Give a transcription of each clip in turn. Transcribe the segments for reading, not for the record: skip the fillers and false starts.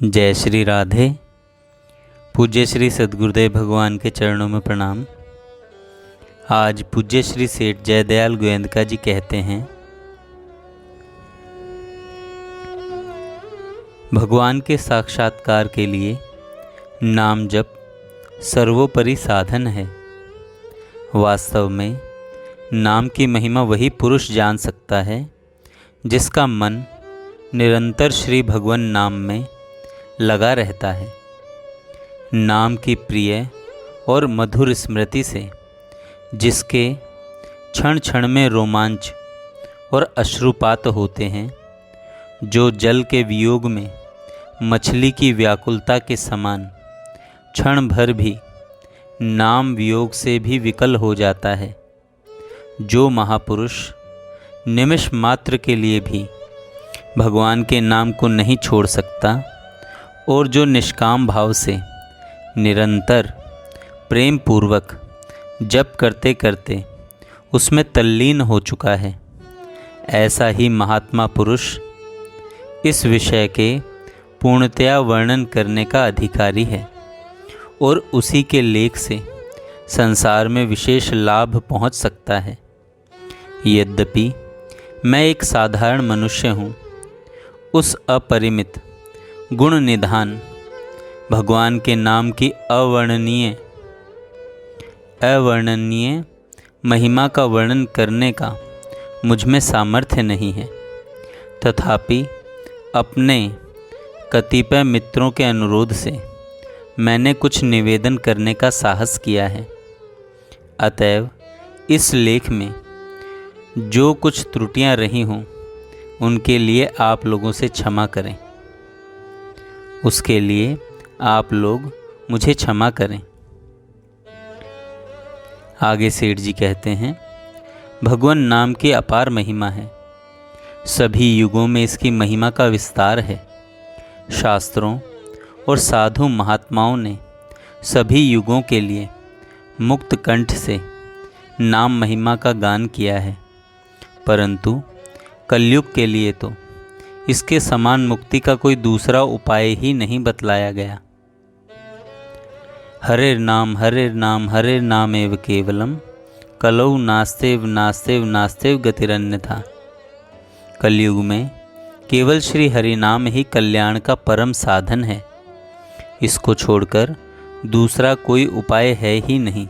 जय श्री राधे। पूज्य श्री सद्गुरुदेव भगवान के चरणों में प्रणाम। आज पूज्य श्री सेठ जयदयाल गोयंदका जी कहते हैं, भगवान के साक्षात्कार के लिए नाम जप सर्वोपरि साधन है। वास्तव में नाम की महिमा वही पुरुष जान सकता है जिसका मन निरंतर श्री भगवान नाम में लगा रहता है। नाम की प्रिय और मधुर स्मृति से जिसके क्षण क्षण में रोमांच और अश्रुपात होते हैं, जो जल के वियोग में मछली की व्याकुलता के समान क्षण भर भी नाम वियोग से भी विकल हो जाता है, जो महापुरुष निमिष मात्र के लिए भी भगवान के नाम को नहीं छोड़ सकता और जो निष्काम भाव से निरंतर प्रेम पूर्वक जप करते करते उसमें तल्लीन हो चुका है, ऐसा ही महात्मा पुरुष इस विषय के पूर्णतया वर्णन करने का अधिकारी है और उसी के लेख से संसार में विशेष लाभ पहुंच सकता है। यद्यपि मैं एक साधारण मनुष्य हूँ, उस अपरिमित गुण निधान भगवान के नाम की अवर्णनीय महिमा का वर्णन करने का मुझ में सामर्थ्य नहीं है। तथापि अपने कतिपय मित्रों के अनुरोध से मैंने कुछ निवेदन करने का साहस किया है। अतएव इस लेख में जो कुछ त्रुटियां रही हों उनके लिए आप लोगों से क्षमा करें। उसके लिए आप लोग मुझे क्षमा करें। आगे सेठ जी कहते हैं, भगवान नाम की अपार महिमा है। सभी युगों में इसकी महिमा का विस्तार है। शास्त्रों और साधु महात्माओं ने सभी युगों के लिए मुक्त कंठ से नाम महिमा का गान किया है, परंतु कलयुग के लिए तो इसके समान मुक्ति का कोई दूसरा उपाय ही नहीं बतलाया गया। हरे नाम एव केवलम कलौ नास्तेव नास्तेव नास्तेव गतिरन्यथा। कलयुग में केवल श्री हरि नाम ही कल्याण का परम साधन है। इसको छोड़कर दूसरा कोई उपाय है ही नहीं।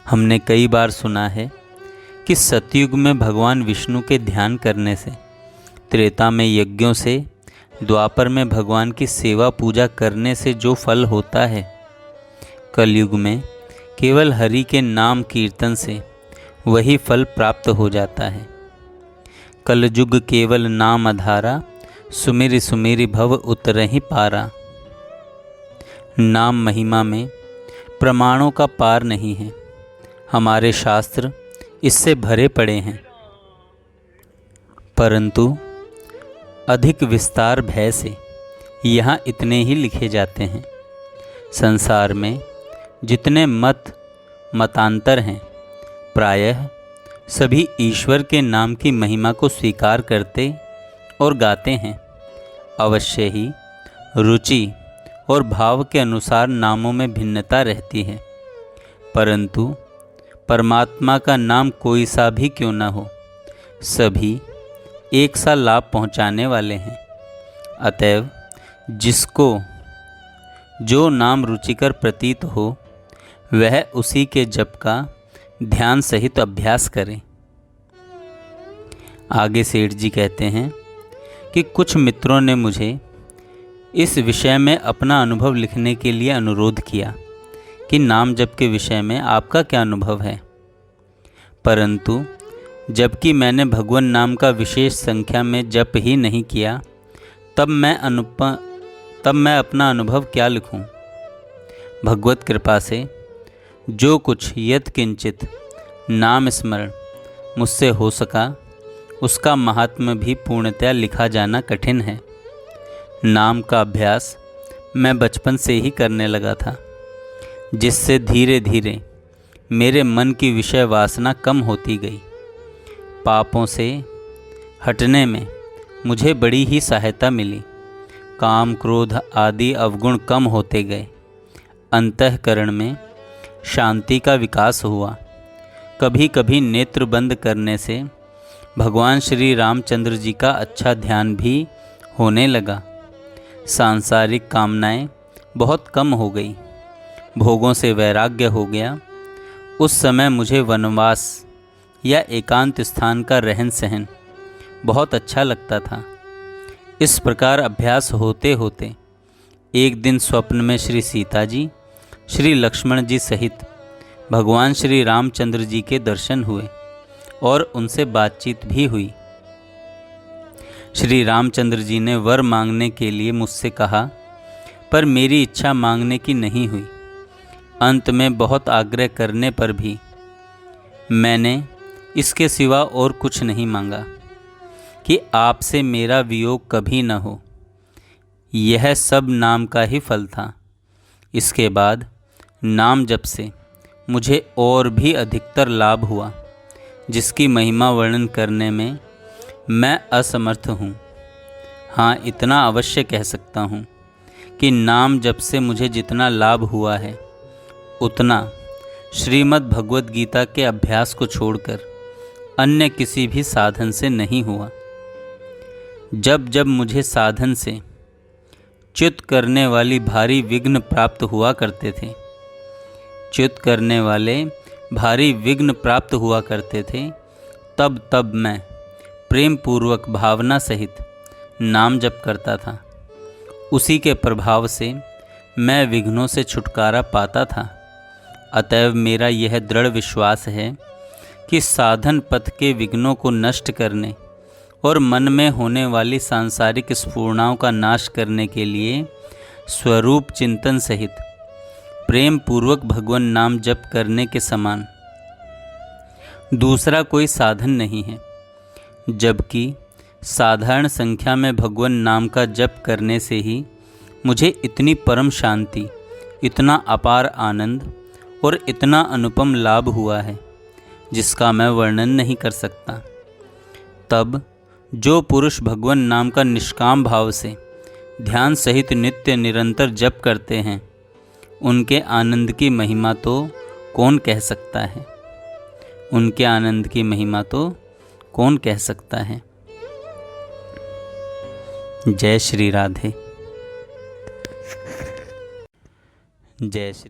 हमने कई बार सुना है कि सतयुग में भगवान विष्णु के ध्यान करने से, त्रेता में यज्ञों से, द्वापर में भगवान की सेवा पूजा करने से जो फल होता है, कलयुग में केवल हरि के नाम कीर्तन से वही फल प्राप्त हो जाता है। कलयुग केवल नाम आधारा, सुमिरि सुमिरि भव उतरहि पारा। नाम महिमा में प्रमाणों का पार नहीं है। हमारे शास्त्र इससे भरे पड़े हैं, परंतु अधिक विस्तार भय से यहाँ इतने ही लिखे जाते हैं। संसार में जितने मतांतर हैं, प्रायः सभी ईश्वर के नाम की महिमा को स्वीकार करते और गाते हैं। अवश्य ही रुचि और भाव के अनुसार नामों में भिन्नता रहती है, परंतु परमात्मा का नाम कोई सा भी क्यों न हो, सभी एक सा लाभ पहुंचाने वाले हैं। अतएव जिसको जो नाम रुचिकर प्रतीत हो, वह उसी के जप का ध्यान सहित अभ्यास करें। आगे सेठ जी कहते हैं कि कुछ मित्रों ने मुझे इस विषय में अपना अनुभव लिखने के लिए अनुरोध किया कि नाम जप के विषय में आपका क्या अनुभव है, परंतु जबकि मैंने भगवान नाम का विशेष संख्या में जप ही नहीं किया, तब मैं अपना अनुभव क्या लिखूं। भगवत कृपा से जो कुछ यत् किंचित नाम स्मरण मुझसे हो सका, उसका महात्म्य भी पूर्णतया लिखा जाना कठिन है। नाम का अभ्यास मैं बचपन से ही करने लगा था, जिससे धीरे धीरे मेरे मन की विषय वासना कम होती गई। पापों से हटने में मुझे बड़ी ही सहायता मिली। काम क्रोध आदि अवगुण कम होते गए। अंतःकरण में शांति का विकास हुआ। कभी कभी नेत्र बंद करने से भगवान श्री रामचंद्र जी का अच्छा ध्यान भी होने लगा। सांसारिक कामनाएं बहुत कम हो गई। भोगों से वैराग्य हो गया। उस समय मुझे वनवास या एकांत स्थान का रहन सहन बहुत अच्छा लगता था। इस प्रकार अभ्यास होते होते एक दिन स्वप्न में श्री सीता जी, श्री लक्ष्मण जी सहित भगवान श्री रामचंद्र जी के दर्शन हुए और उनसे बातचीत भी हुई। श्री रामचंद्र जी ने वर मांगने के लिए मुझसे कहा, पर मेरी इच्छा मांगने की नहीं हुई। अंत में बहुत आग्रह करने पर भी मैंने इसके सिवा और कुछ नहीं मांगा कि आपसे मेरा वियोग कभी न हो। यह सब नाम का ही फल था। इसके बाद नाम जप से मुझे और भी अधिकतर लाभ हुआ, जिसकी महिमा वर्णन करने में मैं असमर्थ हूँ। हाँ, इतना अवश्य कह सकता हूँ कि नाम जप से मुझे जितना लाभ हुआ है उतना श्रीमद् भगवद गीता के अभ्यास को छोड़कर अन्य किसी भी साधन से नहीं हुआ। जब जब मुझे साधन से च्युत करने वाली भारी विघ्न प्राप्त हुआ करते थे, तब तब मैं प्रेम पूर्वक भावना सहित नाम जप करता था। उसी के प्रभाव से मैं विघ्नों से छुटकारा पाता था। अतएव मेरा यह दृढ़ विश्वास है कि साधन पथ के विघ्नों को नष्ट करने और मन में होने वाली सांसारिक स्फूर्णाओं का नाश करने के लिए स्वरूप चिंतन सहित प्रेम पूर्वक भगवान नाम जप करने के समान दूसरा कोई साधन नहीं है। जबकि साधारण संख्या में भगवान नाम का जप करने से ही मुझे इतनी परम शांति, इतना अपार आनंद और इतना अनुपम लाभ हुआ है जिसका मैं वर्णन नहीं कर सकता। तब जो पुरुष भगवान नाम का निष्काम भाव से ध्यान सहित नित्य निरंतर जप करते हैं, उनके आनंद की महिमा तो कौन कह सकता है। उनके आनंद की महिमा तो कौन कह सकता है। जय श्री राधे। जय श्री